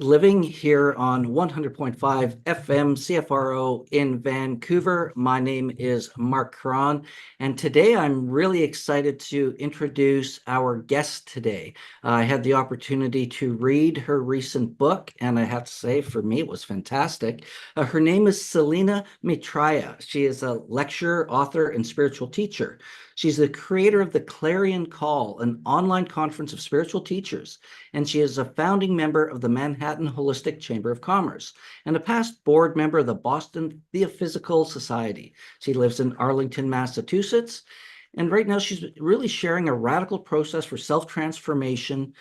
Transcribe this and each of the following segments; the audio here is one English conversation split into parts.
Living here on 100.5 FM CFRO in Vancouver. My name is Marc Caron, and today I'm really excited to introduce our guest today. I had the opportunity to read her recent book, and I have to say, for me, it was fantastic. Her name is Selina Maitreya. She is a lecturer, author, and spiritual teacher. She's the creator of the Clarion Call, an online conference of spiritual teachers, and she is a founding member of the Manhattan Holistic Chamber of Commerce and a past board member of the Boston Theosophical Society. She lives in Arlington, Massachusetts, and right now she's really sharing a radical process for self-transformation.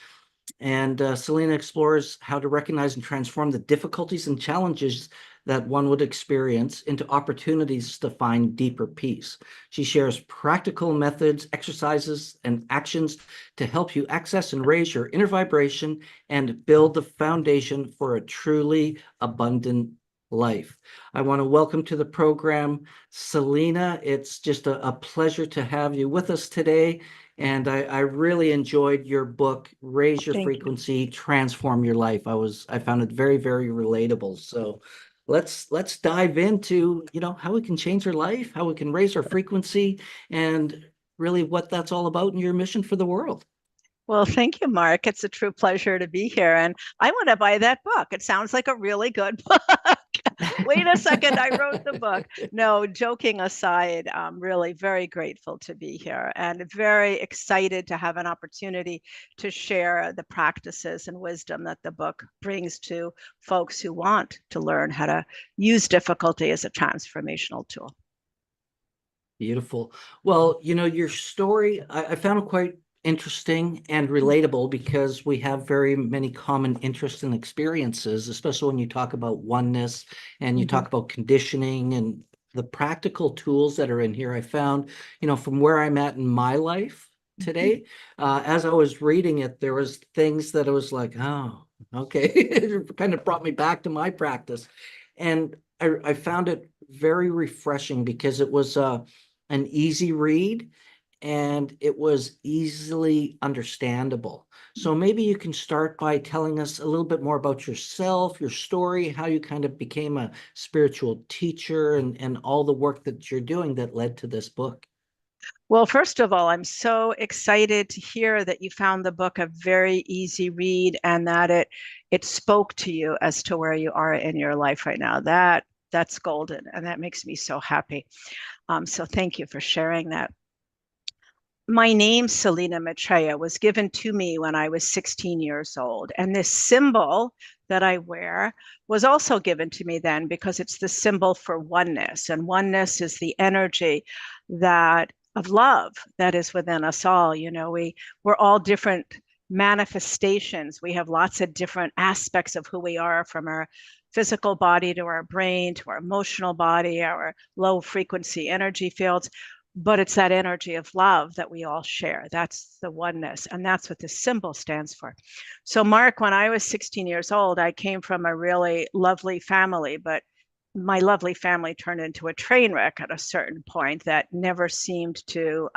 And Selina explores how to recognize and transform the difficulties and challenges that one would experience into opportunities to find deeper peace. She shares practical methods, exercises, and actions to help you access and raise your inner vibration and build the foundation for a truly abundant life. I want to welcome to the program Selina. It's just a pleasure to have you with us today. And I really enjoyed your book, Raise Your Thank you. Frequency, Transform Your Life. I found it very, very relatable. So let's dive into, how we can change our life, how we can raise our frequency, and really what that's all about in your mission for the world. Well, thank you, Mark. It's a true pleasure to be here. And I want to buy that book. It sounds like a really good book. Wait a second, I wrote the book. No, joking aside, I'm really very grateful to be here and very excited to have an opportunity to share the practices and wisdom that the book brings to folks who want to learn how to use difficulty as a transformational tool. Beautiful. Well, your story, I found it quite interesting and relatable because we have very many common interests and experiences, especially when you talk about oneness and you talk about conditioning and the practical tools that are in here. I found, from where I'm at in my life today, as I was reading it, there was things that I was like, oh, okay. It kind of brought me back to my practice. And I found it very refreshing because it was an easy read and it was easily understandable. So maybe you can start by telling us a little bit more about yourself, your story, how you kind of became a spiritual teacher and all the work that you're doing that led to this book. Well, first of all, I'm so excited to hear that you found the book a very easy read and that it spoke to you as to where you are in your life right now. That's golden, and that makes me so happy. So thank you for sharing that. My name, Selina Maitreya, was given to me when I was 16 years old. And this symbol that I wear was also given to me then because it's the symbol for oneness. And oneness is the energy of love that is within us all. We're all different manifestations. We have lots of different aspects of who we are, from our physical body to our brain, to our emotional body, our low frequency energy fields. But it's that energy of love that we all share. That's the oneness. And that's what this symbol stands for. So, Mark, when I was 16 years old, I came from a really lovely family, but my lovely family turned into a train wreck at a certain point that never seemed to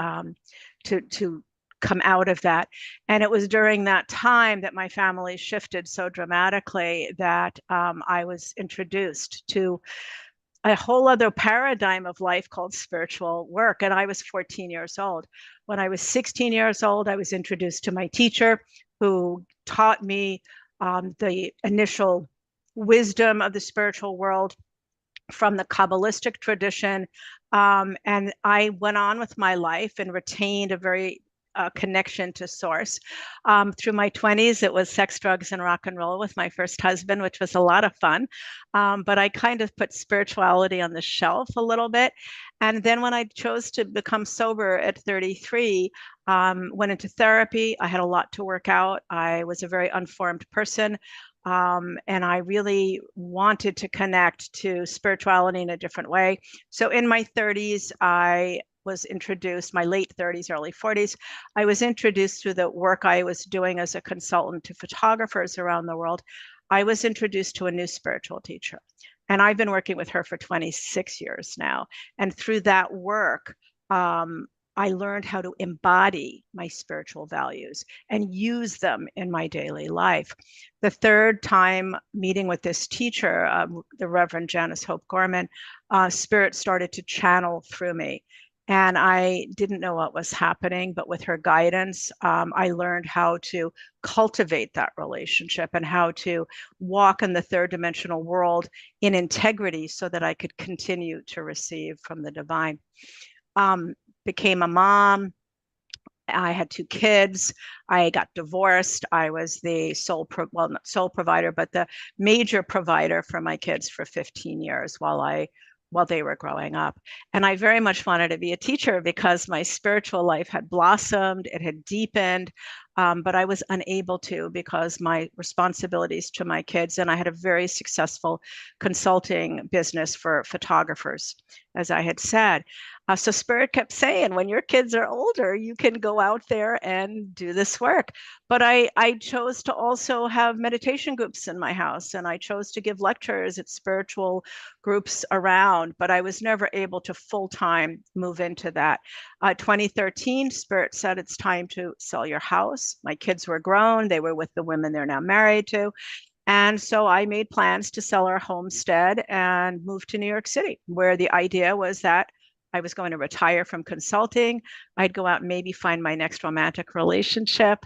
come out of that. And it was during that time that my family shifted so dramatically that I was introduced to a whole other paradigm of life called spiritual work. And I was 14 years old. When I was 16 years old, I was introduced to my teacher who taught me the initial wisdom of the spiritual world from the Kabbalistic tradition. And I went on with my life and retained a very connection to source. Through my 20s, it was sex, drugs, and rock and roll with my first husband, which was a lot of fun. But I kind of put spirituality on the shelf a little bit. And then when I chose to become sober at 33, went into therapy. I had a lot to work out. I was a very unformed person. And I really wanted to connect to spirituality in a different way. So in my 30s, I was introduced, my late 30s, early 40s, I was introduced through the work I was doing as a consultant to photographers around the world. I was introduced to a new spiritual teacher. And I've been working with her for 26 years now. And through that work, I learned how to embody my spiritual values and use them in my daily life. The third time meeting with this teacher, the Reverend Janice Hope Gorman, Spirit started to channel through me. And I didn't know what was happening, but with her guidance, I learned how to cultivate that relationship and how to walk in the third dimensional world in integrity so that I could continue to receive from the divine. Became a mom. I had 2 kids. I got divorced. I was the not sole provider, but the major provider for my kids for 15 years while they were growing up. And I very much wanted to be a teacher because my spiritual life had blossomed, it had deepened, but I was unable to because my responsibilities to my kids, and I had a very successful consulting business for photographers, as I had said. So Spirit kept saying, when your kids are older, you can go out there and do this work. But I chose to also have meditation groups in my house, and I chose to give lectures at spiritual groups around, but I was never able to full-time move into that. 2013, Spirit said, it's time to sell your house. My kids were grown. They were with the women they're now married to. And so I made plans to sell our homestead and move to New York City, where the idea was that I was going to retire from consulting. I'd go out and maybe find my next romantic relationship,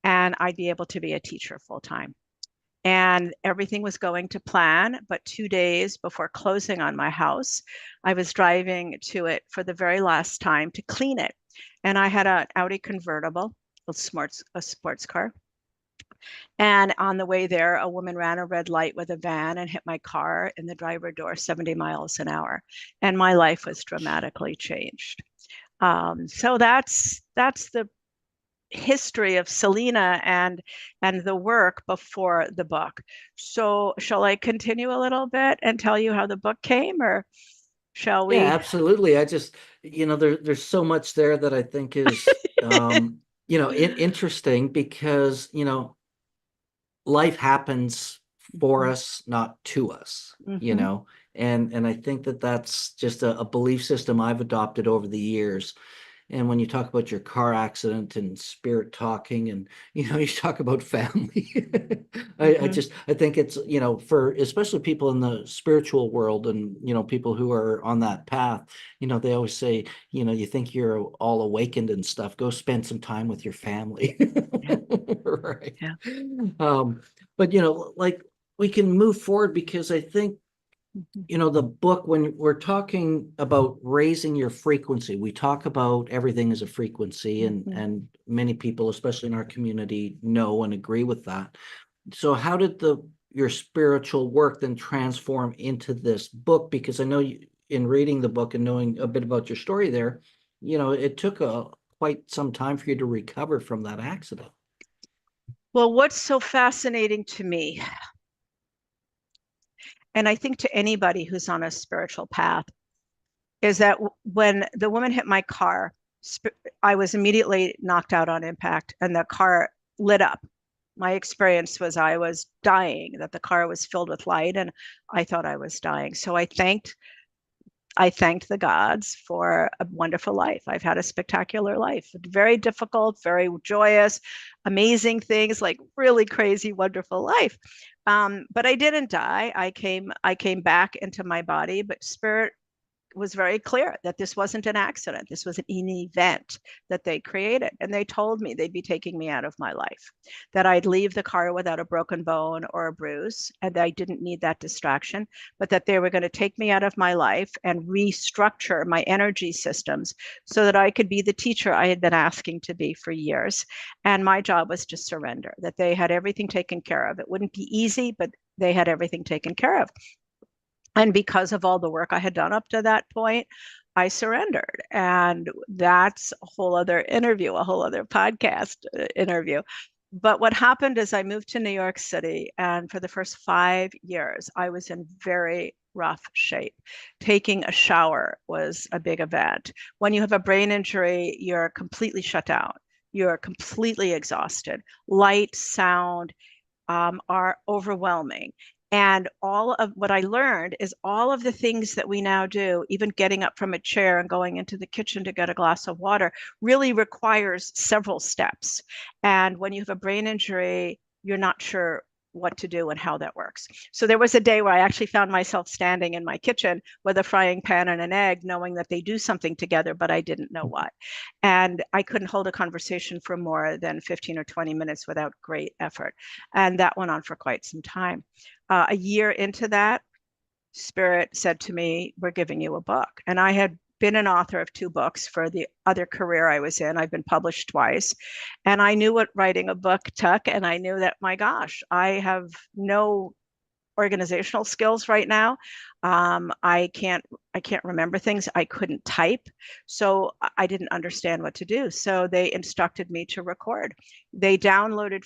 and I'd be able to be a teacher full time. And everything was going to plan. But 2 days before closing on my house, I was driving to it for the very last time to clean it. And I had an Audi convertible, a sports car. And on the way there, a woman ran a red light with a van and hit my car in the driver door 70 miles an hour. And my life was dramatically changed. So that's the history of Selina and the work before the book. So shall I continue a little bit and tell you how the book came, or shall we? Yeah, absolutely. I just, there's so much there that I think is, interesting because, life happens for us, not to us, and I think that that's just a belief system I've adopted over the years. And when you talk about your car accident and Spirit talking, and you talk about family, I think it's for especially people in the spiritual world, and people who are on that path, they always say, you think you're all awakened and stuff, go spend some time with your family. Yeah. Right. Yeah. But like, we can move forward because I think the book, when we're talking about raising your frequency, we talk about everything as a frequency, and many people, especially in our community, know and agree with that. So how did your spiritual work then transform into this book? Because I know in reading the book and knowing a bit about your story there, it took quite some time for you to recover from that accident. Well, what's so fascinating to me, and I think to anybody who's on a spiritual path, is that when the woman hit my car, I was immediately knocked out on impact, and the car lit up. My experience was I was dying, that the car was filled with light, and I thought I was dying. So I thanked the gods for a wonderful life. I've had a spectacular life, very difficult, very joyous, amazing things, like really crazy, wonderful life. But I didn't die. I came back into my body, but Spirit was very clear that this wasn't an accident. This was an event that they created. And they told me they'd be taking me out of my life, that I'd leave the car without a broken bone or a bruise, and I didn't need that distraction, but that they were going to take me out of my life and restructure my energy systems so that I could be the teacher I had been asking to be for years. And my job was to surrender, that they had everything taken care of. It wouldn't be easy, but they had everything taken care of. And because of all the work I had done up to that point, I surrendered. And that's a whole other interview, a whole other podcast interview. But what happened is I moved to New York City, and for the first 5 years, I was in very rough shape. Taking a shower was a big event. When you have a brain injury, you're completely shut down. You're completely exhausted. Light, sound, are overwhelming. And all of what I learned is all of the things that we now do, even getting up from a chair and going into the kitchen to get a glass of water, really requires several steps. And when you have a brain injury, you're not sure what to do and how that works. So there was a day where I actually found myself standing in my kitchen with a frying pan and an egg, knowing that they do something together, but I didn't know what. And I couldn't hold a conversation for more than 15 or 20 minutes without great effort. And that went on for quite some time. A year into that, Spirit said to me, we're giving you a book. And I had been an author of 2 books for the other career I was in. I've been published twice. And I knew what writing a book took. And I knew that, my gosh, I have no organizational skills right now. I can't remember things. I couldn't type. So I didn't understand what to do. So they instructed me to record. They downloaded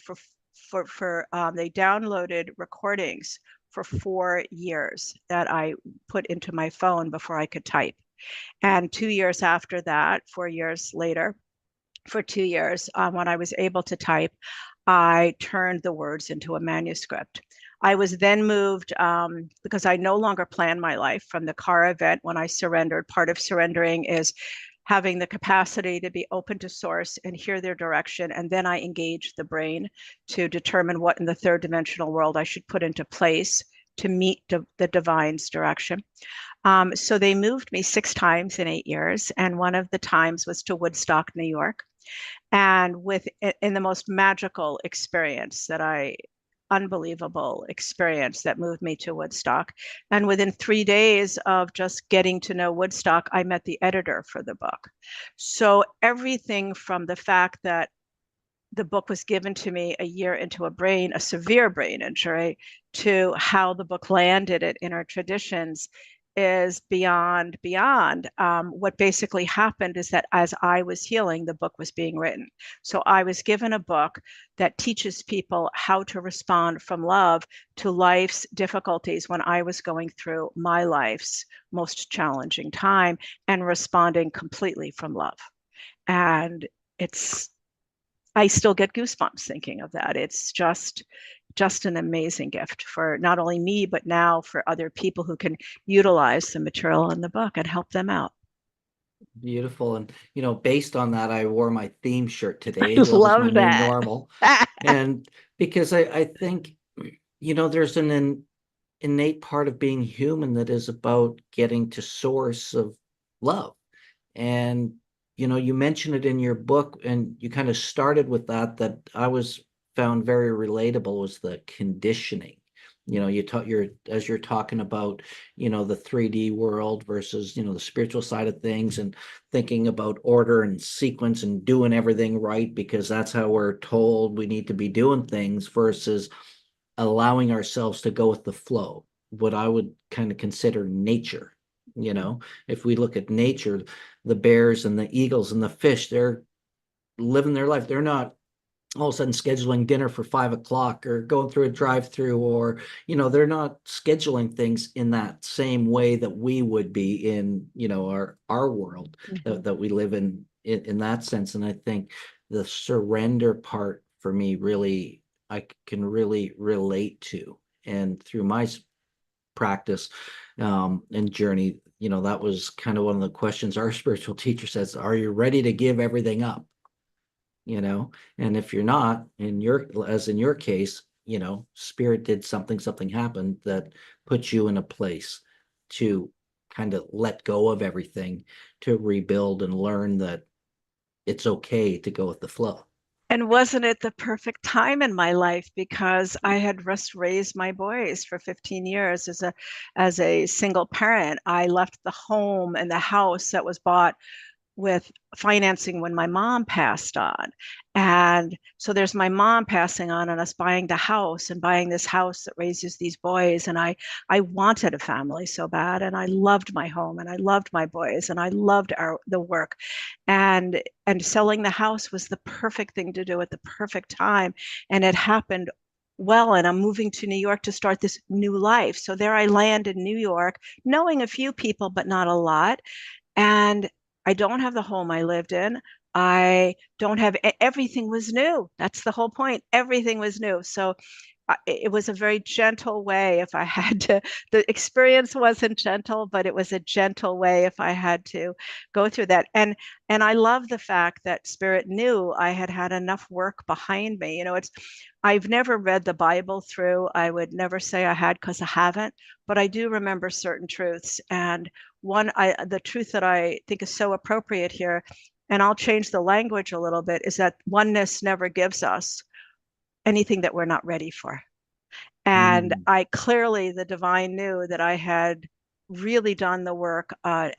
they downloaded recordings for 4 years that I put into my phone before I could type. And 2 years after that, 4 years later, for 2 years, when I was able to type, I turned the words into a manuscript. I was then moved because I no longer planned my life from the car event when I surrendered. Part of surrendering is having the capacity to be open to source and hear their direction. And then I engaged the brain to determine what in the 3rd dimensional world I should put into place to meet the divine's direction. So they moved me 6 times in 8 years. And one of the times was to Woodstock, New York. And in the most magical experience unbelievable experience that moved me to Woodstock. And within 3 days of just getting to know Woodstock, I met the editor for the book. So everything from the fact that the book was given to me a year into a severe brain injury, to how the book landed it in our traditions is beyond. What basically happened is that as I was healing, the book was being written. So I was given a book that teaches people how to respond from love to life's difficulties when I was going through my life's most challenging time, and responding completely from love. And I still get goosebumps thinking of that. It's just an amazing gift for not only me, but now for other people who can utilize the material in the book and help them out. Beautiful. And, based on that, I wore my theme shirt today. I Love is my love new that. normal. And because I think, there's an innate part of being human that is about getting to source of love. And, you mentioned it in your book, and you kind of started with that I found very relatable, was the conditioning. As you're talking about, the 3D world versus, the spiritual side of things, and thinking about order and sequence and doing everything right because that's how we're told we need to be doing things, versus allowing ourselves to go with the flow, what I would kind of consider nature. If we look at nature, the bears and the eagles and the fish, they're living their life. They're not all of a sudden scheduling dinner for 5 o'clock or going through a drive-through, or they're not scheduling things in that same way that we would be in our world. Mm-hmm. that we live in that sense. And I think the surrender part for me, really, I can really relate to. And through my practice and journey, that was kind of one of the questions our spiritual teacher says: are you ready to give everything up? And if you're not, as in your case, Spirit did something happened that puts you in a place to kind of let go of everything, to rebuild and learn that it's okay to go with the flow. And wasn't it the perfect time in my life, because I had just raised my boys for 15 years as a single parent. I left the home and the house that was bought with financing when my mom passed on. And so there's my mom passing on and us buying the house and buying this house that raises these boys. And I wanted a family so bad. And I loved my home, and I loved my boys, and I loved the work. And selling the house was the perfect thing to do at the perfect time. And it happened well, and I'm moving to New York to start this new life. So there I land in New York, knowing a few people, but not a lot. And I don't have the home I lived in. I don't have, everything was new. That's the whole point. Everything was new. So it was a very gentle way if I had to. The experience wasn't gentle, but it was a gentle way if I had to go through that. And I love the fact that Spirit knew I had had enough work behind me. I've never read the Bible through. I would never say I had, because I haven't, but I do remember certain truths. And the truth that I think is so appropriate here, and I'll change the language a little bit, is that oneness never gives us anything that we're not ready for. And I clearly, the divine knew that I had really done the work of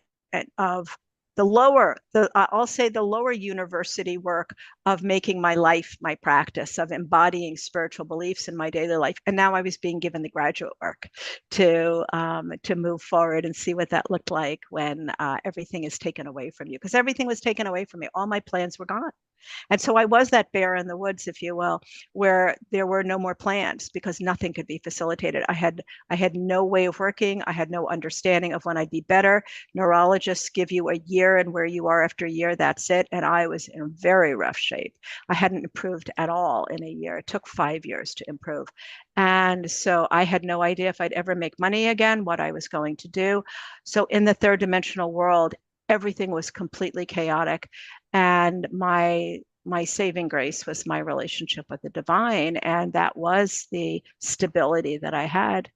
I'll say the lower university work of making my life my practice, of embodying spiritual beliefs in my daily life. And now I was being given the graduate work to move forward and see what that looked like when everything is taken away from you. Because everything was taken away from me. All my plans were gone. And so I was that bear in the woods, if you will, where there were no more plans because nothing could be facilitated. I had no way of working. I had no understanding of when I'd be better. Neurologists give you a year, and where you are after a year, that's it. And I was in very rough shape. I hadn't improved at all in a year. It took 5 years to improve. And so I had no idea if I'd ever make money again, what I was going to do. So in the third dimensional world, everything was completely chaotic. And my saving grace was my relationship with the divine. And that was the stability that I had.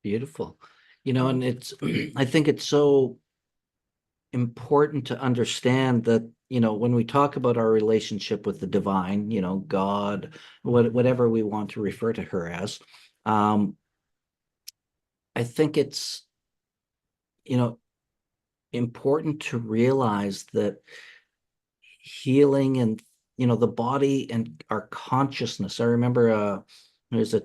Beautiful. And I think it's so important to understand that, when we talk about our relationship with the divine, God, whatever we want to refer to her as, I think it's, important to realize that healing and, the body and our consciousness. I remember there's a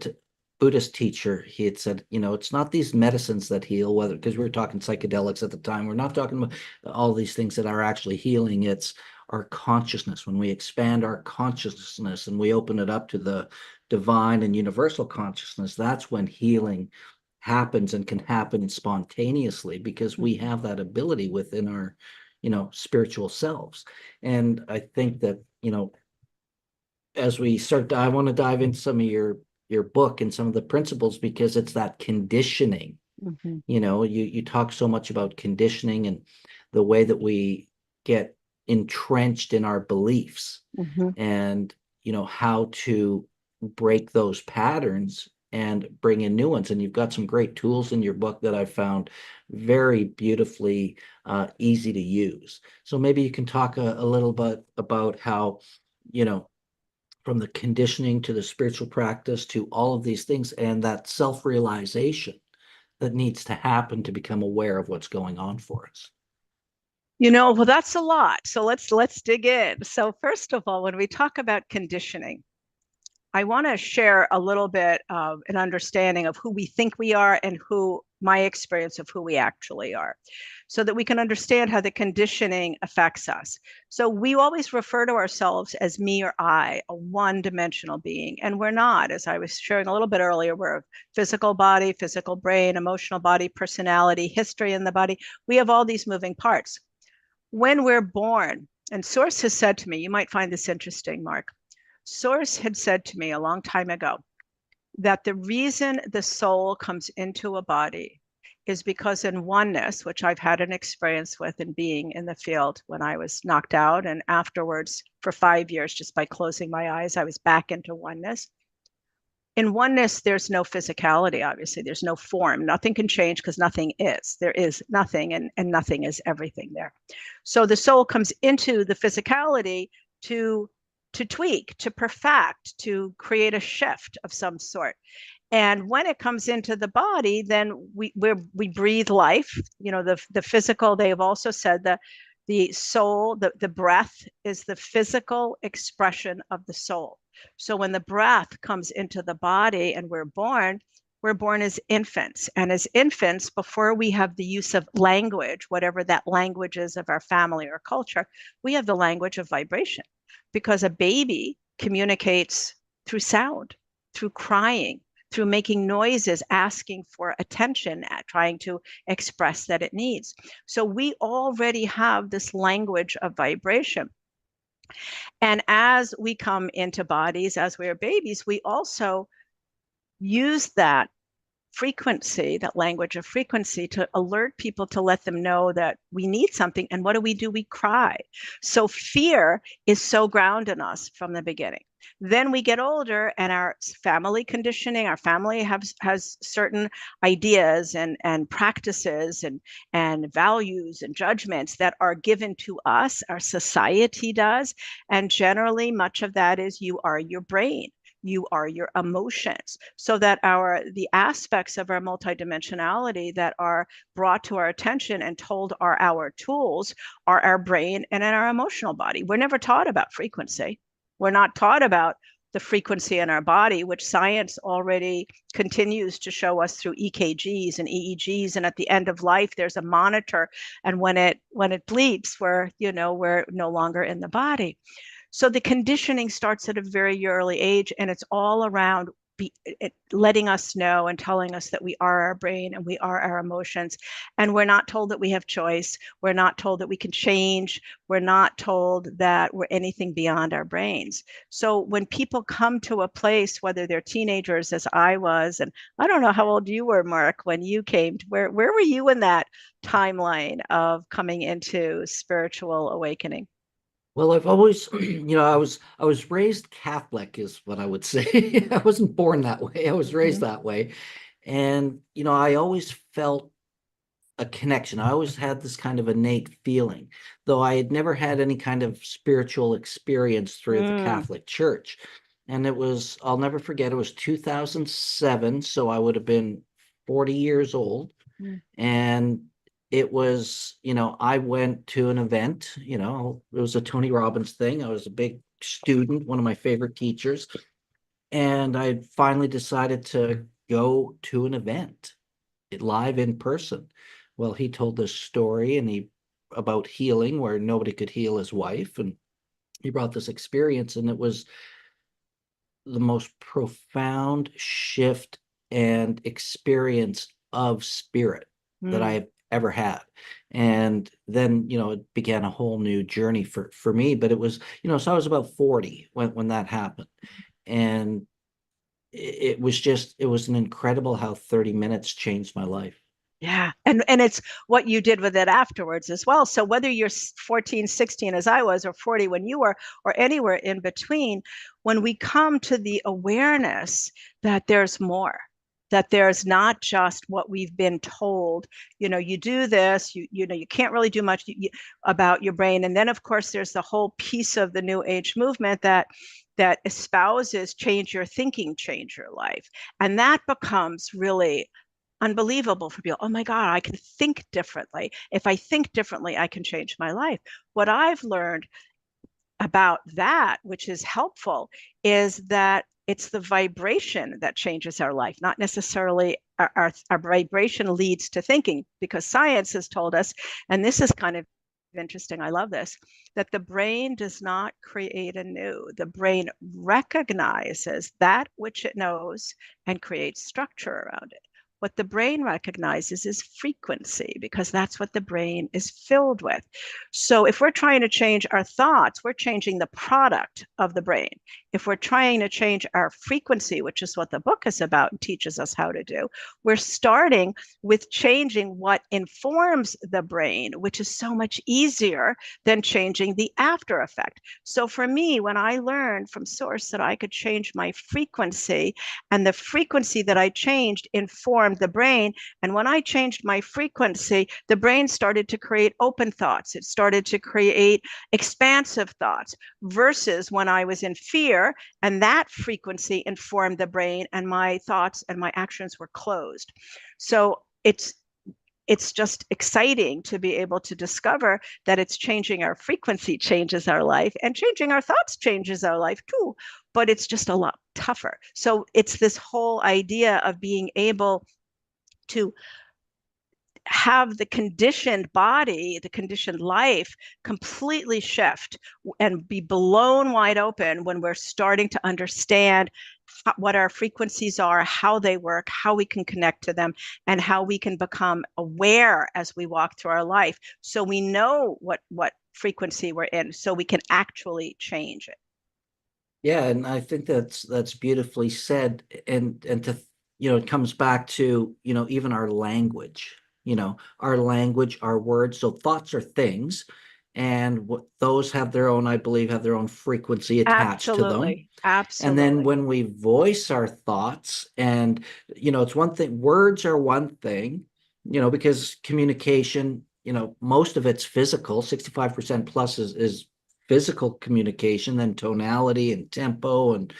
Buddhist teacher, he had said, it's not these medicines that heal, whether, because we were talking psychedelics at the time, we're not talking about all these things that are actually healing. It's our consciousness. When we expand our consciousness and we open it up to the divine and universal consciousness, that's when healing happens, and can happen spontaneously, because we have that ability within our spiritual selves. And I think that as we start, I want to dive into some of your book and some of the principles, because it's that conditioning. You talk so much about conditioning and the way that we get entrenched in our beliefs, and how to break those patterns and bring in new ones. And you've got some great tools in your book that I found very beautifully easy to use. So maybe you can talk a little bit about how, from the conditioning to the spiritual practice to all of these things, and that self-realization that needs to happen to become aware of what's going on for us. Well, that's a lot. So let's dig in. So first of all, when we talk about conditioning, I want to share a little bit of an understanding of who we think we are and my experience of who we actually are, so that we can understand how the conditioning affects us. So we always refer to ourselves as me or I, a one-dimensional being, and we're not. As I was sharing a little bit earlier, we're a physical body, physical brain, emotional body, personality, history in the body. We have all these moving parts. When we're born, and Source has said to me, you might find this interesting, Mark, Source had said to me a long time ago that the reason the soul comes into a body is because in oneness, which I've had an experience with in being in the field when I was knocked out, and afterwards for 5 years, just by closing my eyes, I was back into oneness. In oneness, there's no physicality, obviously. There's no form. Nothing can change because nothing is. There is nothing, and nothing is everything there. So the soul comes into the physicality to tweak, to perfect, to create a shift of some sort. And when it comes into the body, then we breathe life. The physical, they have also said that the soul, the breath is the physical expression of the soul. So when the breath comes into the body and we're born as infants. And as infants, before we have the use of language, whatever that language is of our family or culture, we have the language of vibration, because a baby communicates through sound, through crying, through making noises, asking for attention, trying to express that it needs. So we already have this language of vibration. And as we come into bodies, as we are babies, we also use that frequency, that language of frequency, to alert people, to let them know that we need something. And what do? We cry. So fear is so grounded in us from the beginning. Then we get older and our family conditioning, our family has certain ideas and practices and values and judgments that are given to us, our society does. And generally, much of that is you are your brain, you are your emotions, so that the aspects of our multidimensionality that are brought to our attention and told are our tools are our brain and in our emotional body. We're never taught about frequency. We're not taught about the frequency in our body, which science already continues to show us through EKGs and EEGs. And at the end of life, there's a monitor. And when it bleeps, we're no longer in the body. So the conditioning starts at a very early age, and it's all around letting us know and telling us that we are our brain and we are our emotions. And we're not told that we have choice. We're not told that we can change. We're not told that we're anything beyond our brains. So when people come to a place, whether they're teenagers as I was, and I don't know how old you were, Mark, when you came, where were you in that timeline of coming into spiritual awakening? Well, I've always, I was raised Catholic, is what I would say. I wasn't born that way. I was raised that way. And, I always felt a connection. I always had this kind of innate feeling, though I had never had any kind of spiritual experience through the Mm. Catholic Church. And I'll never forget, it was 2007. So I would have been 40 years old. Mm. And it was, I went to an event, it was a Tony Robbins thing. I was a big student, one of my favorite teachers. And I finally decided to go to an event live in person. Well, he told this story about healing where nobody could heal his wife. And he brought this experience, and it was the most profound shift and experience of spirit that I Mm. have ever had. And then, it began a whole new journey for me. But it was, so I was about 40 when that happened. And it was an incredible how 30 minutes changed my life. Yeah. And it's what you did with it afterwards as well. So whether you're 14, 16 as I was, or 40 when you were, or anywhere in between, when we come to the awareness that there's more, that there's not just what we've been told, you do this, you can't really do much about your brain. And then of course there's the whole piece of the New Age movement that espouses change your thinking, change your life. And that becomes really unbelievable for people. Oh my God, I can think differently. If I think differently, I can change my life. What I've learned about that, which is helpful, is that it's the vibration that changes our life, not necessarily our vibration leads to thinking, because science has told us, and this is kind of interesting, I love this, that the brain does not create anew. The brain recognizes that which it knows and creates structure around it. What the brain recognizes is frequency, because that's what the brain is filled with. So if we're trying to change our thoughts, we're changing the product of the brain. If we're trying to change our frequency, which is what the book is about and teaches us how to do, we're starting with changing what informs the brain, which is so much easier than changing the after effect. So for me, when I learned from Source that I could change my frequency, and the frequency that I changed informed the brain, and when I changed my frequency, the brain started to create open thoughts. It started to create expansive thoughts, versus when I was in fear, and that frequency informed the brain, and my thoughts and my actions were closed. So it's just exciting to be able to discover that it's changing our frequency changes our life, and changing our thoughts changes our life too, but it's just a lot tougher. So it's this whole idea of being able to have the conditioned body, the conditioned life completely shift and be blown wide open when we're starting to understand what our frequencies are, how they work, how we can connect to them, and how we can become aware as we walk through our life. So we know what frequency we're in so we can actually change it. Yeah, and I think that's beautifully said. And to, it comes back to, even our language, our language, our words. So thoughts are things, and what those have their own, I believe, have their own frequency attached to them. Absolutely. And then Absolutely. when we voice our thoughts, and it's one thing, words are one thing, because communication, most of it's physical, 65% plus is physical communication, then tonality and tempo and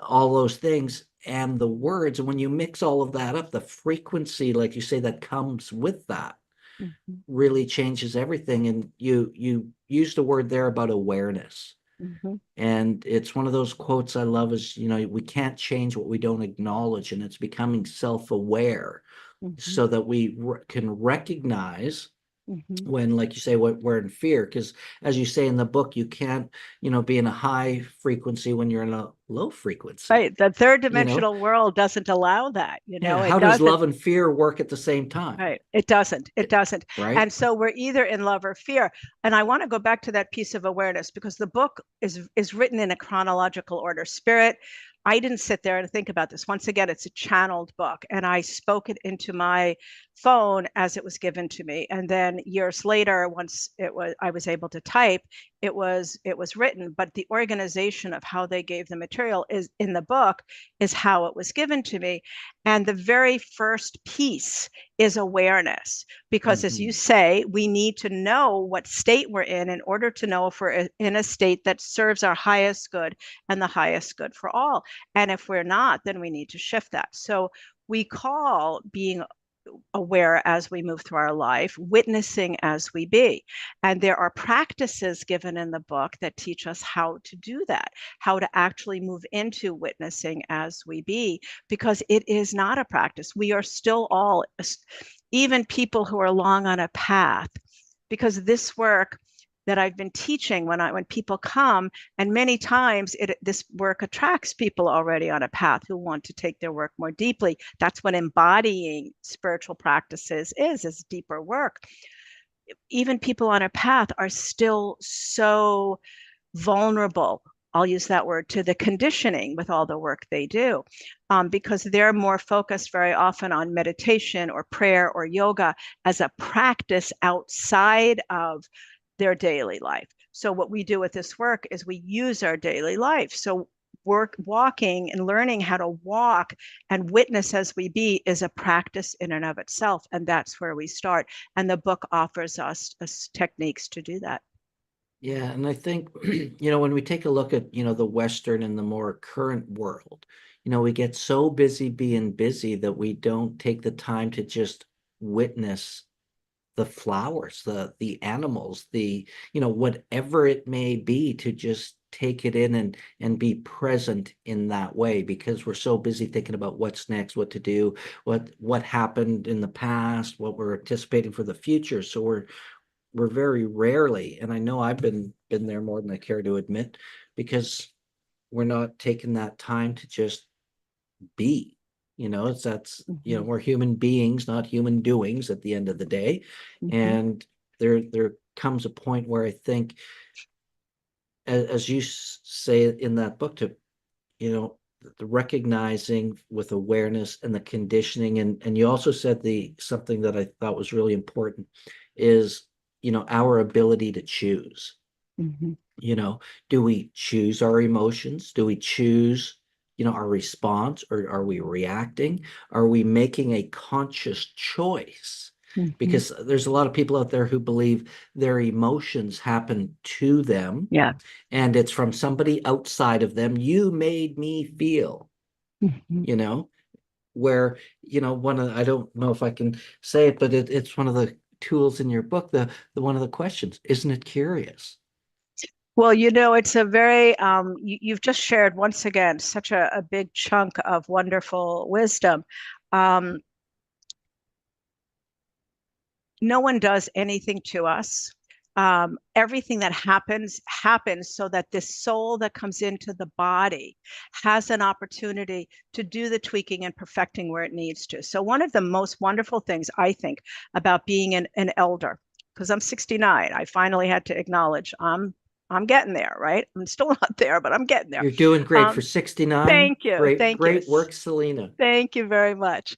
all those things, and the words. And when you mix all of that up, the frequency, like you say, that comes with that Mm-hmm. really changes everything. And you used the word there about awareness. Mm-hmm. And it's one of those quotes I love is, we can't change what we don't acknowledge, and it's becoming self-aware Mm-hmm. so that we can recognize Mm-hmm. when, like you say, what we're in fear. Because as you say in the book, you can't, be in a high frequency when you're in a low frequency. Right. The third You know, dimensional world doesn't allow that. yeah. It How does doesn't. love and fear work at the same time? Right. It doesn't. It doesn't. Right? And so we're either in love or fear. And I want to go back to that piece of awareness because the book is written in a chronological order. Spirit, I didn't sit there and think about this. Once again, it's a channeled book, and I spoke it into my phone as it was given to me. And then years later, once I was able to type, it was written. But the organization of how they gave the material is in the book is how it was given to me. And the very first piece is awareness, because as you say, we need to know what state we're in order to know if we're in a state that serves our highest good and the highest good for all. And if we're not, then we need to shift that. So we call being aware as we move through our life, witnessing as we be. And there are practices given in the book that teach us how to do that, how to actually move into witnessing as we be, because it is not a practice. We are still all, even people who are long on a path, because this work that I've been teaching when people come, and many times this work attracts people already on a path who want to take their work more deeply. That's what embodying spiritual practices is deeper work. Even people on a path are still so vulnerable, I'll use that word, to the conditioning with all the work they do, because they're more focused very often on meditation or prayer or yoga as a practice outside of their daily life. So what we do with this work is we use our daily life. So walking and learning how to walk and witness as we be is a practice in and of itself. And that's where we start. And the book offers us techniques to do that. Yeah, and I think, when we take a look at, the Western and the more current world, we get so busy being busy that we don't take the time to just witness the flowers, the animals, whatever it may be, to just take it in and be present in that way, because we're so busy thinking about what's next, what to do, what happened in the past, what we're anticipating for the future. So we're very rarely, and I know I've been there more than I care to admit, because we're not taking that time to just be. We're human beings, not human doings at the end of the day. Mm-hmm. And there comes a point where I think, as you say in that book, to, the recognizing with awareness and the conditioning, and you also said something that I thought was really important is, our ability to choose. Mm-hmm. Do we choose our emotions? Do we choose, our response, or are we reacting? Are we making a conscious choice? Mm-hmm. Because there's a lot of people out there who believe their emotions happen to them, Yeah. and it's from somebody outside of them. You made me feel, Mm-hmm. you know, where, I don't know if I can say it, but it's one of the tools in your book, the one of the questions, isn't it curious? Well, it's a very, you've just shared once again such a big chunk of wonderful wisdom. Um, no one does anything to us. Everything that happens so that this soul that comes into the body has an opportunity to do the tweaking and perfecting where it needs to. So one of the most wonderful things I think about being an elder because I'm 69. I finally had to acknowledge I'm getting there, right? I'm still not there, but I'm getting there. You're doing great for 69. Thank you. Great, Thank you. great work, Selina. Thank you very much.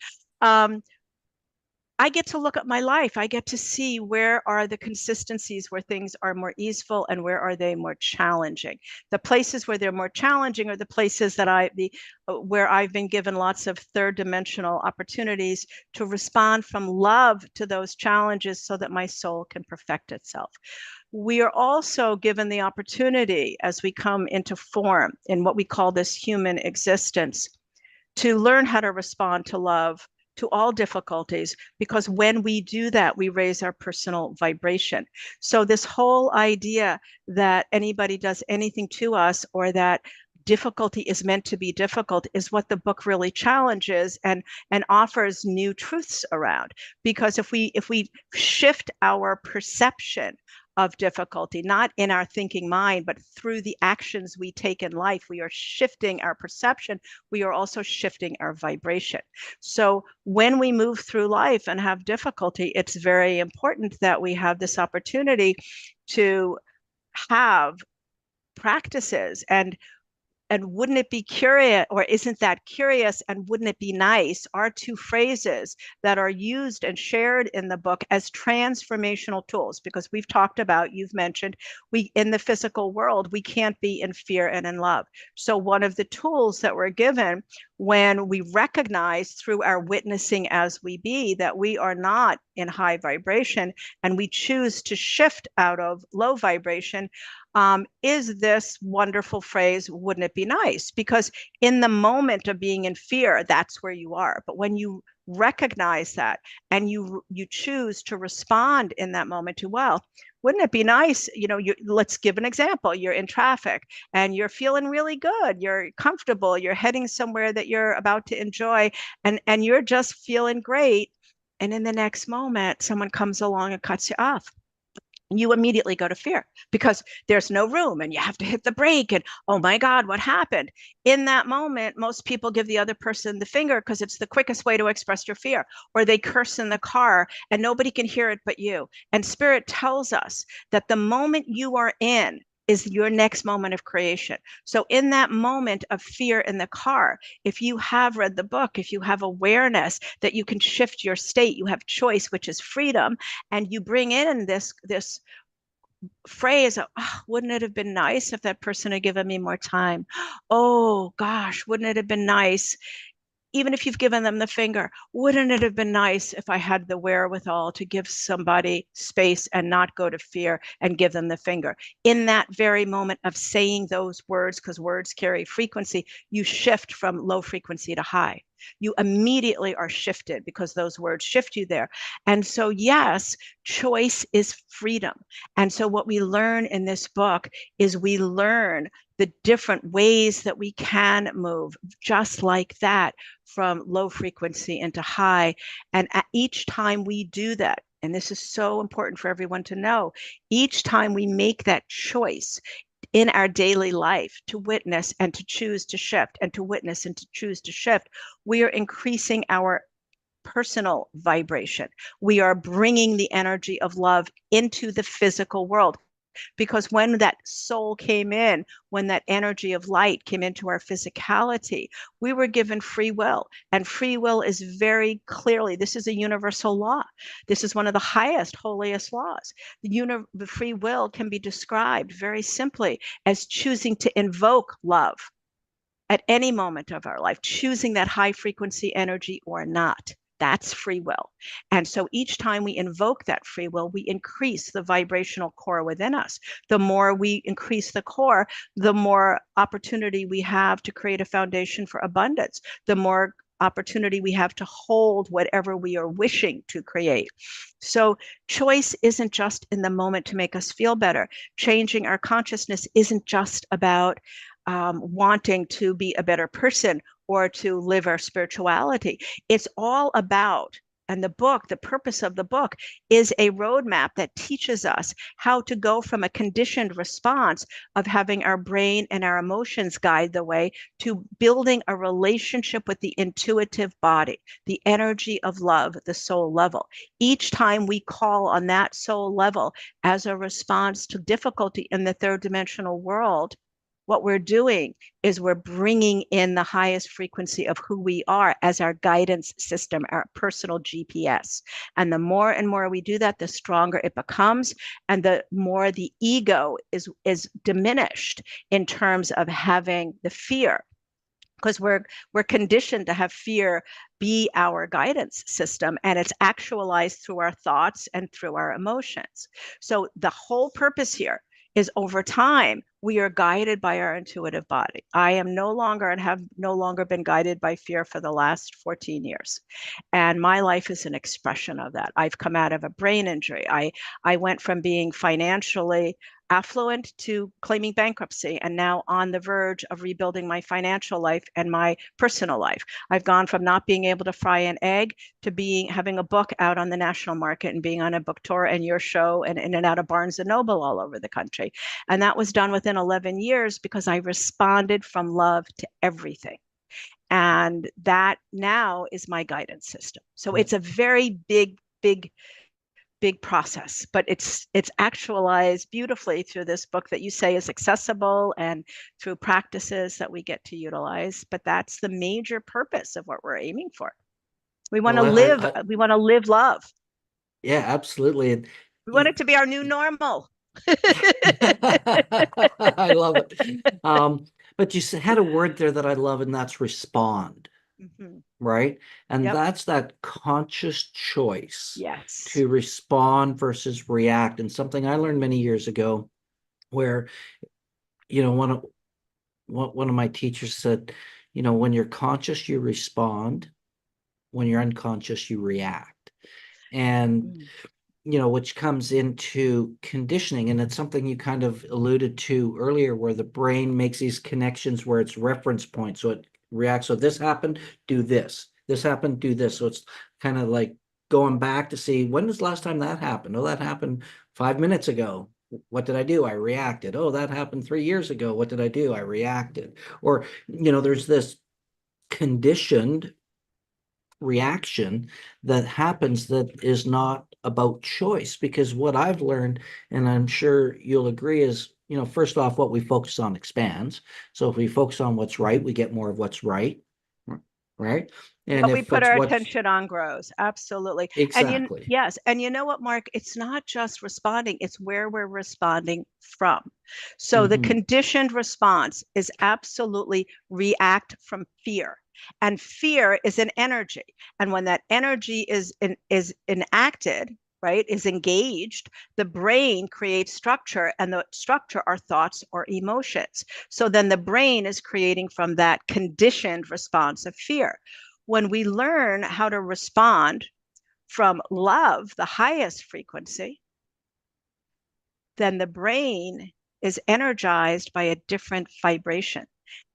I get to look at my life. I get to see where are the consistencies where things are more easeful and where are they more challenging. The places where they're more challenging are the places that where I've been given lots of third dimensional opportunities to respond from love to those challenges so that my soul can perfect itself. We are also given the opportunity as we come into form in what we call this human existence to learn how to respond to love, to all difficulties, because when we do that, we raise our personal vibration. So this whole idea that anybody does anything to us or that difficulty is meant to be difficult is what the book really challenges and offers new truths around. Because if we shift our perception of difficulty, not in our thinking mind, but through the actions we take in life, we are shifting our perception. We are also shifting our vibration. So when we move through life and have difficulty, it's very important that we have this opportunity to have practices and wouldn't it be curious, or isn't that curious, and wouldn't it be nice, are two phrases that are used and shared in the book as transformational tools, because we've talked about, you've mentioned, we in the physical world, we can't be in fear and in love. So one of the tools that we're given when we recognize through our witnessing as we be that we are not in high vibration and we choose to shift out of low vibration, is this wonderful phrase, wouldn't it be nice? Because in the moment of being in fear, that's where you are. But when you recognize that and you choose to respond in that moment to, well, wouldn't it be nice? Let's give an example. You're in traffic and you're feeling really good. You're comfortable. You're heading somewhere that you're about to enjoy and you're just feeling great. And in the next moment, someone comes along and cuts you off. You immediately go to fear because there's no room and you have to hit the brake and, oh my God, what happened? In that moment, most people give the other person the finger because it's the quickest way to express your fear, or they curse in the car and nobody can hear it but you. And Spirit tells us that the moment you are in is your next moment of creation. So in that moment of fear in the car, if you have read the book, if you have awareness that you can shift your state, you have choice, which is freedom, and you bring in this phrase of, oh, wouldn't it have been nice if that person had given me more time? Oh gosh, wouldn't it have been nice? Even if you've given them the finger, wouldn't it have been nice if I had the wherewithal to give somebody space and not go to fear and give them the finger? In that very moment of saying those words, because words carry frequency, you shift from low frequency to high. You immediately are shifted because those words shift you there. And so, yes, choice is freedom. And so what we learn in this book is we learn the different ways that we can move just like that from low frequency into high. And at each time we do that, and this is so important for everyone to know, each time we make that choice in our daily life to witness and to choose to shift and to witness and to choose to shift, we are increasing our personal vibration. We are bringing the energy of love into the physical world. Because when that soul came in, when that energy of light came into our physicality, we were given free will. And free will is very clearly, this is a universal law. This is one of the highest, holiest laws. The free will can be described very simply as choosing to invoke love at any moment of our life, choosing that high frequency energy or not. That's free will. And so each time we invoke that free will, we increase the vibrational core within us. The more we increase the core, the more opportunity we have to create a foundation for abundance, the more opportunity we have to hold whatever we are wishing to create. So choice isn't just in the moment to make us feel better. Changing our consciousness isn't just about wanting to be a better person or to live our spirituality. It's all about And the book, the purpose of the book, is a roadmap that teaches us how to go from a conditioned response of having our brain and our emotions guide the way to building a relationship with the intuitive body, the energy of love, the soul level. Each time we call on that soul level as a response to difficulty in the third dimensional world, what we're doing is we're bringing in the highest frequency of who we are as our guidance system, our personal GPS. And the more and more we do that, the stronger it becomes, and the more the ego is diminished in terms of having the fear, because we're conditioned to have fear be our guidance system, and it's actualized through our thoughts and through our emotions. So the whole purpose here is, over time, we are guided by our intuitive body. I am no longer and have no longer been guided by fear for the last 14 years. And my life is an expression of that. I've come out of a brain injury. I went from being financially affluent to claiming bankruptcy, and now on the verge of rebuilding my financial life and my personal life. I've gone from not being able to fry an egg to having a book out on the national market and being on a book tour and your show and in and out of Barnes and Noble all over the country. And that was done within 11 years because I responded from love to everything. And that now is my guidance system. So it's a very big process, but it's actualized beautifully through this book that you say is accessible, and through practices that we get to utilize. But that's the major purpose of what we're aiming for. We want to live. We want to live love. Yeah, absolutely. We want it to be our new normal. I love it. But you had a word there that I love, and that's respond. Mm-hmm. Right? And that's that conscious choice to respond versus react. And something I learned many years ago, where, one of my teachers said, when you're conscious, you respond. When you're unconscious, you react. And which comes into conditioning. And it's something you kind of alluded to earlier, where the brain makes these connections where it's reference points. So it reacts. So this happened, do this. This happened, do this. So it's kind of like going back to see, when was the last time that happened? Oh, that happened 5 minutes ago. What did I do? I reacted. Oh, that happened 3 years ago. What did I do? I reacted. Or, there's this conditioned reaction that happens that is not about choice. Because what I've learned, and I'm sure you'll agree, is, first off, what we focus on expands. So if we focus on what's right, we get more of what's right. Right. And what we put our attention on grows. Absolutely. Exactly. And yes. And you know what, Mark? It's not just responding, it's where we're responding from. So the conditioned response is absolutely react from fear. And fear is an energy. And when that energy is enacted, right, is engaged, the brain creates structure, and the structure are thoughts or emotions. So then the brain is creating from that conditioned response of fear. When we learn how to respond from love, the highest frequency, then the brain is energized by a different vibration.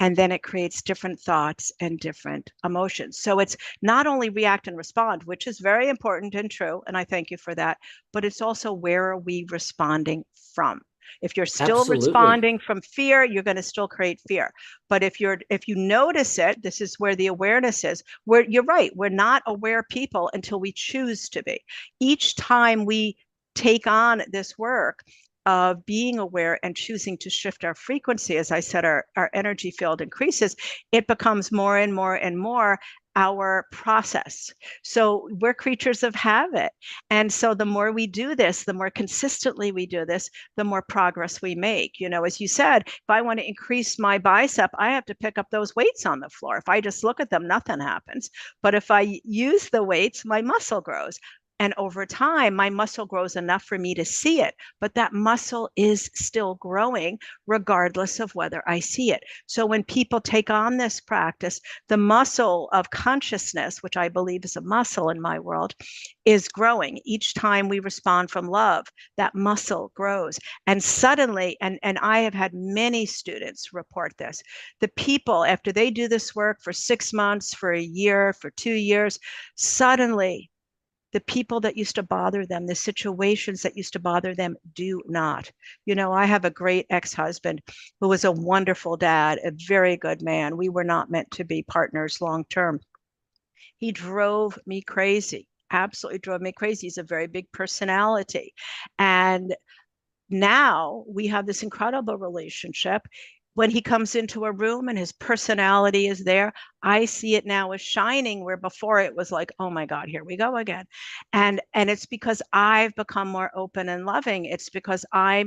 And then it creates different thoughts and different emotions. So it's not only react and respond, which is very important and true, and I thank you for that, but it's also, where are we responding from? If you're still responding from fear, you're going to still create fear. But if you notice it, this is where the awareness is. You're right, we're not aware people until we choose to be. Each time we take on this work of being aware and choosing to shift our frequency, as I said, our energy field increases, it becomes more and more and more our process. So we're creatures of habit. And so the more we do this, the more consistently we do this, the more progress we make. As you said, if I want to increase my bicep, I have to pick up those weights on the floor. If I just look at them, nothing happens. But if I use the weights, my muscle grows. And over time, my muscle grows enough for me to see it, but that muscle is still growing regardless of whether I see it. So when people take on this practice, the muscle of consciousness, which I believe is a muscle in my world, is growing. Each time we respond from love, that muscle grows. And suddenly, and I have had many students report this, the people, after they do this work for 6 months, for a year, for 2 years, suddenly The people that used to bother them, the situations that used to bother them, do not. I have a great ex-husband who was a wonderful dad, a very good man. We were not meant to be partners long term. He drove me crazy, absolutely drove me crazy. He's a very big personality. And now we have this incredible relationship. When he comes into a room and his personality is there, I see it now as shining, where before it was like, oh my God, here we go again. And it's because I've become more open and loving. It's because I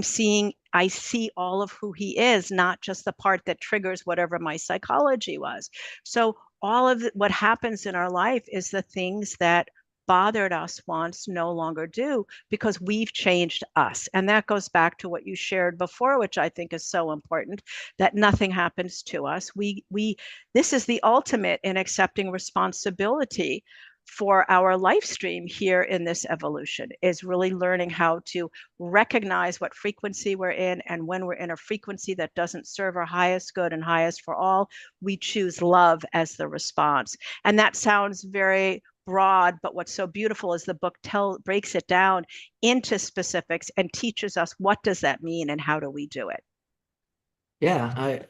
see all of who he is, not just the part that triggers whatever my psychology was. So all of what happens in our life is the things that bothered us once no longer do, because we've changed us. And that goes back to what you shared before, which I think is so important, that nothing happens to us. This is the ultimate in accepting responsibility for our life stream here in this evolution, is really learning how to recognize what frequency we're in. And when we're in a frequency that doesn't serve our highest good and highest for all, we choose love as the response. And that sounds very broad, but what's so beautiful is the book breaks it down into specifics and teaches us what does that mean and how do we do it. Yeah,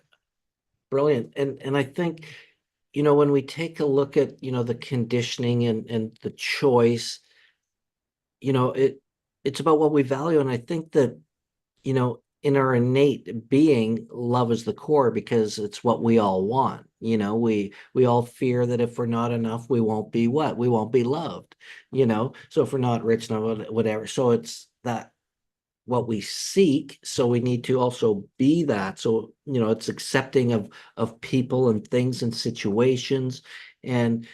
brilliant. And I think, when we take a look at, the conditioning and the choice, it's about what we value. And I think that, in our innate being, love is the core, because it's what we all want. We all fear that if we're not enough, we won't be we won't be loved. So if we're not rich enough, whatever. So it's that what we seek. So we need to also be that. So, it's accepting of people and things and situations. And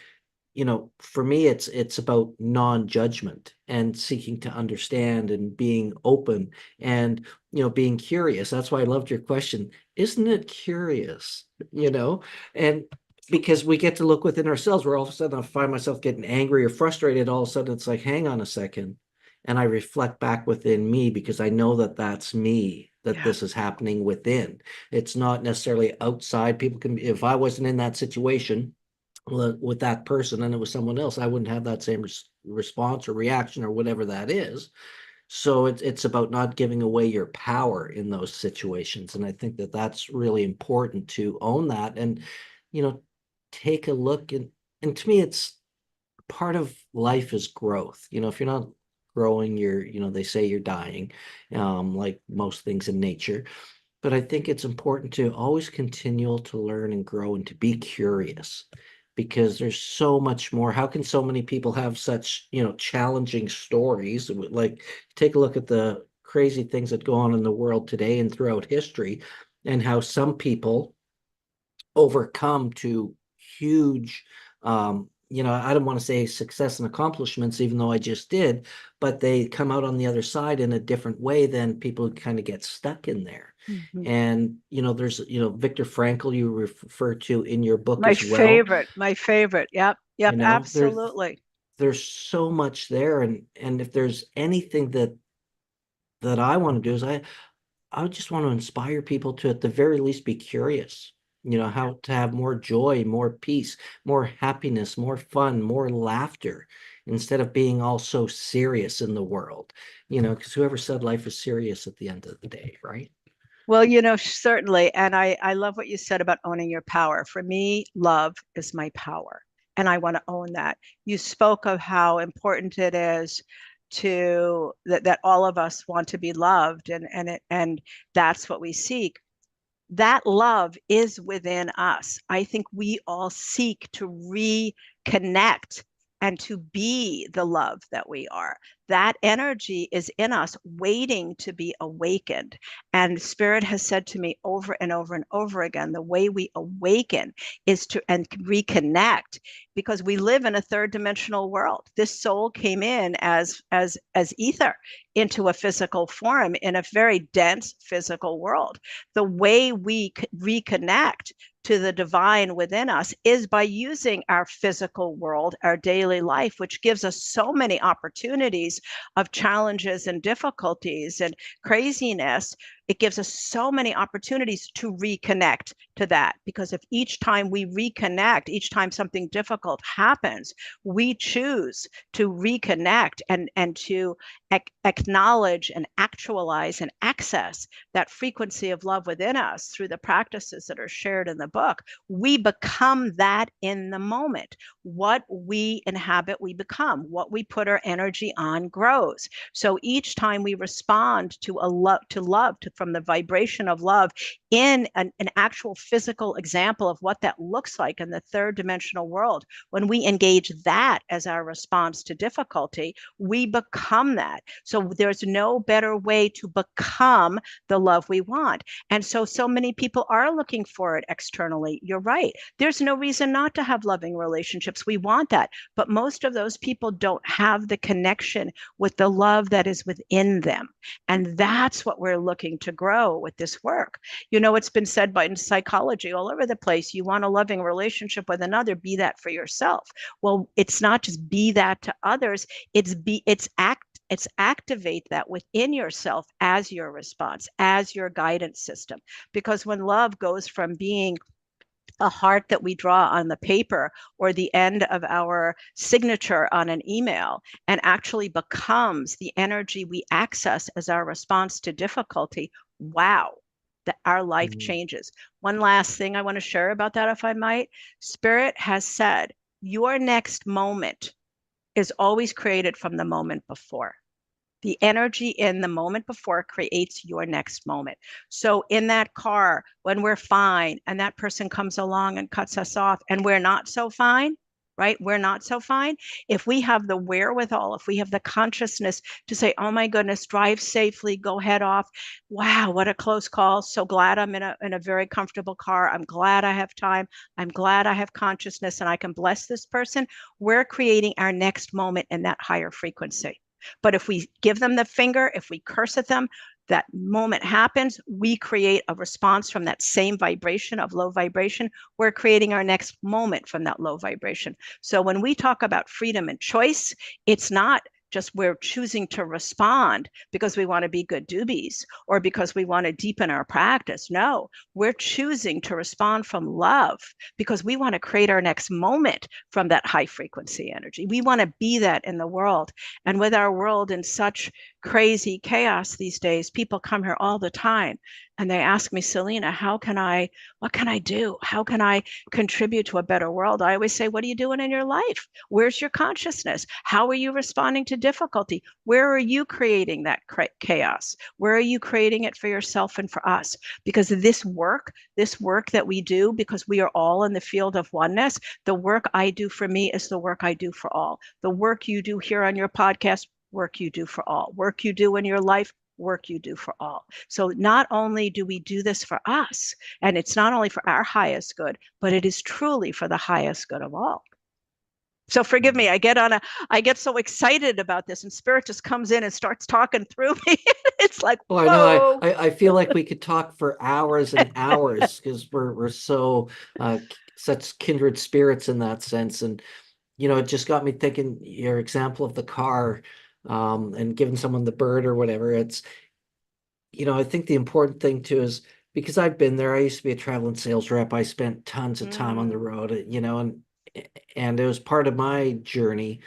for me, it's about non-judgment and seeking to understand and being open and, being curious. That's why I loved your question. Isn't it curious? And because we get to look within ourselves, where all of a sudden I find myself getting angry or frustrated. All of a sudden it's like, hang on a second. And I reflect back within me, because I know that that's me, that this is happening within. It's not necessarily outside. People can, if I wasn't in that situation with that person and it was someone else, I wouldn't have that same response or reaction or whatever that is. So it's about not giving away your power in those situations. And I think that that's really important, to own that and, take a look. And to me, it's part of life is growth. If you're not growing, they say you're dying, like most things in nature. But I think it's important to always continue to learn and grow and to be curious, because there's so much more. How can so many people have such, challenging stories? Like, take a look at the crazy things that go on in the world today and throughout history, and how some people overcome to huge, I don't want to say success and accomplishments, even though I just did, but they come out on the other side in a different way than people who kind of get stuck in there. Mm-hmm. And, there's, Viktor Frankl, you refer to in your book My as well. my favorite. Yep. Absolutely. There's so much there. And if there's anything that I want to do, is I would just want to inspire people to, at the very least, be curious, how to have more joy, more peace, more happiness, more fun, more laughter, instead of being all so serious in the world, because whoever said life is serious at the end of the day, right? Well, certainly. And I love what you said about owning your power. For me, love is my power, and I want to own that. You spoke of how important it is that all of us want to be loved, and that's what we seek. That love is within us. I think we all seek to reconnect and to be the love that we are. That energy is in us, waiting to be awakened. And Spirit has said to me over and over and over again, the way we awaken is to and reconnect, because we live in a third dimensional world. This soul came in as ether into a physical form in a very dense physical world. The way we reconnect to the divine within us is by using our physical world, our daily life, which gives us so many opportunities of challenges and difficulties and craziness, it gives us so many opportunities to reconnect to that. Because if each time we reconnect, each time something difficult happens, we choose to reconnect and to acknowledge and actualize and access that frequency of love within us through the practices that are shared in the book, we become that in the moment. What we inhabit, we become. What we put our energy on grows. So each time we respond to love, from the vibration of love in an actual physical example of what that looks like in the third dimensional world, when we engage that as our response to difficulty, we become that. So there's no better way to become the love we want. And so many people are looking for it externally. You're right. There's no reason not to have loving relationships. We want that. But most of those people don't have the connection with the love that is within them. And that's what we're looking to grow with this work. You know, it's been said in psychology all over the place, you want a loving relationship with another, be that for yourself. Well, it's not just be that to others, it's activate that within yourself as your response, as your guidance system. Because when love goes from being a heart that we draw on the paper or the end of our signature on an email and actually becomes the energy we access as our response to difficulty, wow, that our life changes. One last thing I want to share about that, if I might. Spirit has said, your next moment is always created from the moment before. The energy in the moment before creates your next moment. So in that car, when we're fine and that person comes along and cuts us off and we're not so fine, right? We're not so fine. If we have the wherewithal, if we have the consciousness to say, oh my goodness, drive safely, go head off. Wow, what a close call. So glad I'm in a very comfortable car. I'm glad I have time. I'm glad I have consciousness and I can bless this person. We're creating our next moment in that higher frequency. But if we give them the finger, if we curse at them, that moment happens, we create a response from that same vibration of low vibration. We're creating our next moment from that low vibration. So when we talk about freedom and choice, it's not just we're choosing to respond because we want to be good doobies or because we want to deepen our practice. No, we're choosing to respond from love because we want to create our next moment from that high frequency energy. We want to be that in the world. And with our world in such crazy chaos these days, people come here all the time and they ask me, Selina, what can I do? How can I contribute to a better world? I always say, what are you doing in your life? Where's your consciousness? How are you responding to difficulty? Where are you creating that chaos? Where are you creating it for yourself and for us? Because this work that we do, because we are all in the field of oneness, the work I do for me is the work I do for all. The work you do here on your podcast, work you do for all. Work you do in your life, work you do for all. So not only do we do this for us, and it's not only for our highest good, but it is truly for the highest good of all. So forgive me, I get so excited about this and Spirit just comes in and starts talking through me. It's like, oh, whoa. I know. I feel like we could talk for hours and hours because we're so such kindred spirits in that sense. And you know, it just got me thinking your example of the car and giving someone the bird or whatever. It's, you know, I think the important thing too is because I've been there, I used to be a traveling sales rep. I spent tons of time on the road, you know, and it was part of my journey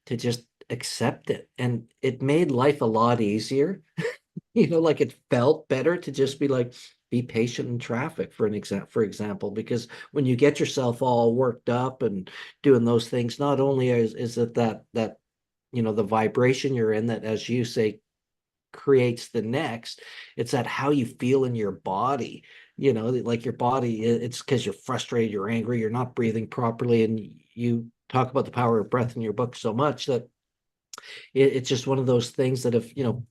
to just accept it. And it made life a lot easier. You know, like it felt better to just be like, be patient in traffic for example, because when you get yourself all worked up and doing those things, not only is it that you know the vibration you're in that, as you say, creates the next, it's that how you feel in your body, you know, like your body, it's because you're frustrated, you're angry, you're not breathing properly, and you talk about the power of breath in your book so much that it's just one of those things that if, you know,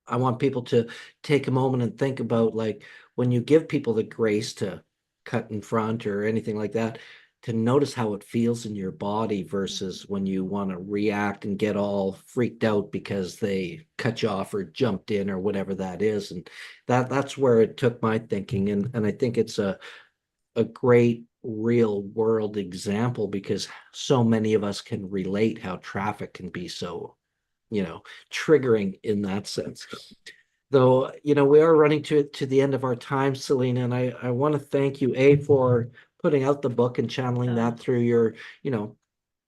I want people to take a moment and think about, like, when you give people the grace to cut in front or anything like that, to notice how it feels in your body versus when you want to react and get all freaked out because they cut you off or jumped in or whatever that is. And that's where it took my thinking. And I think it's a great real world example because so many of us can relate how traffic can be so, you know, triggering in that sense. Though, we are running to the end of our time, Selena, and I want to thank you, for putting out the book and channeling that through your,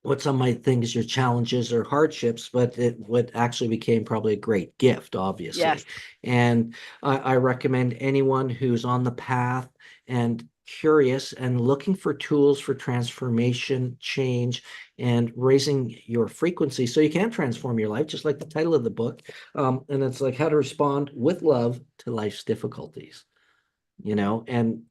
what some might think is your challenges or hardships, but it what actually became probably a great gift, Yes. obviously. And I recommend anyone who's on the path and curious and looking for tools for transformation, change, and raising your frequency so you can transform your life, just like the title of the book. And it's like how to respond with love to life's difficulties, and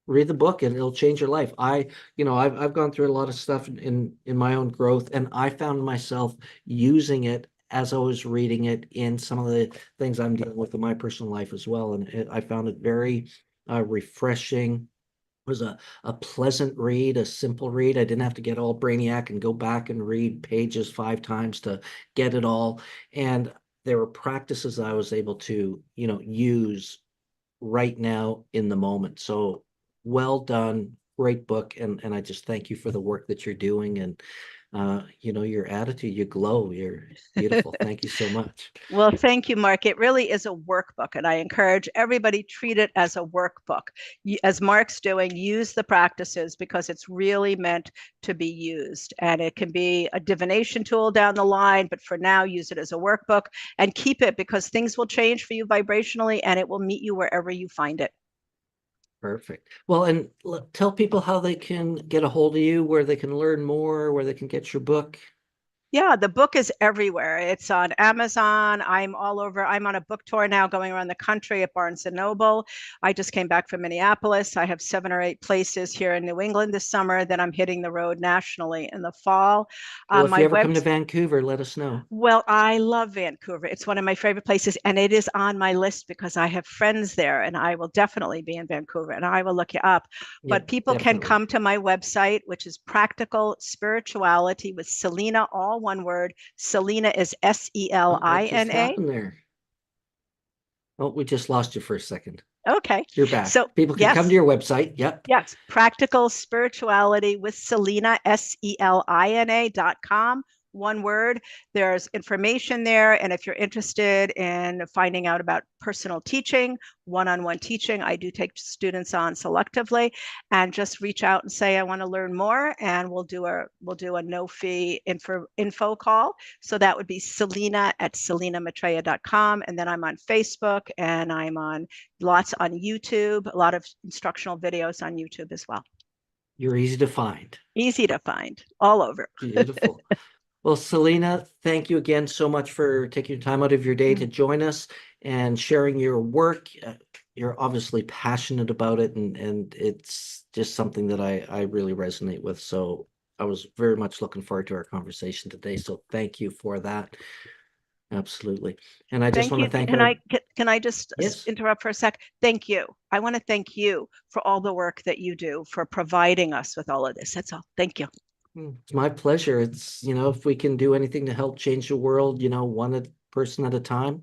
read the book and it'll change your life. I've gone through a lot of stuff in my own growth, and I found myself using it as I was reading it in some of the things I'm dealing with in my personal life as well. And I found it very refreshing. It was a pleasant read, a simple read. I didn't have to get all brainiac and go back and read pages 5 times to get it all. And there were practices I was able to, use right now in the moment. So well done, great book, and I just thank you for the work that you're doing, and your attitude, you glow, you're beautiful. Thank you so much. Well, thank you, Mark. It really is a workbook, and I encourage everybody treat it as a workbook. As Mark's doing, use the practices because it's really meant to be used. And it can be a divination tool down the line, but for now, use it as a workbook and keep it because things will change for you vibrationally and it will meet you wherever you find it. Perfect. Well, and tell people how they can get a hold of you, where they can learn more, where they can get your book. Yeah, the book is everywhere. It's on Amazon. I'm all over. I'm on a book tour now going around the country at Barnes and Noble. I just came back from Minneapolis. I have 7 or 8 places here in New England this summer. Then I'm hitting the road nationally in the fall. Well, if My you ever web come to Vancouver, let us know. Well, I love Vancouver. It's one of my favorite places, and it is on my list because I have friends there, and I will definitely be in Vancouver, and I will look you up. But Yep, people can definitely. come to my website, which is Practical Spirituality with Selina, all one word. Selina is What just Selina. happened there? Oh, we just lost you for a second. Okay. You're back. So, People can come to yes, your website. Yep. yes, Practical Spirituality with Selina, Selina.com. One word. There's information there. And if you're interested in finding out about personal teaching, one-on-one teaching, I do take students on selectively, and just reach out and say, I want to learn more. And we'll do a no fee info call. So that would be Selina at selinamaitreya.com. And then I'm on Facebook and I'm on lots on YouTube, a lot of instructional videos on YouTube as well. You're easy to find. Easy to find all over. Beautiful. Well, Selina, thank you again so much for taking time out of your day to join us and sharing your work. You're obviously passionate about it, and it's just something that I really resonate with. So I was very much looking forward to our conversation today. So thank you for that. Absolutely. And I just Thank want to you. thank our, Can I just yes. interrupt for a sec? Thank you. I want to thank you for all the work that you do for providing us with all of this. That's all. Thank you. It's my pleasure. It's, if we can do anything to help change the world, one person at a time,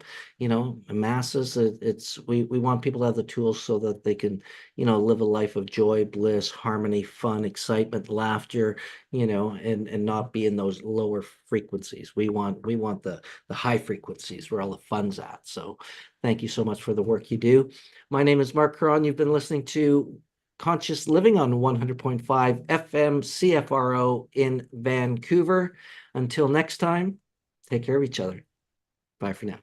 masses, we want people to have the tools so that they can, live a life of joy, bliss, harmony, fun, excitement, laughter, and not be in those lower frequencies. We want the high frequencies where all the fun's at. So thank you so much for the work you do. My name is Marc Caron. You've been listening to Conscious Living on 100.5 FM CFRO in Vancouver. Until next time, take care of each other. Bye for now.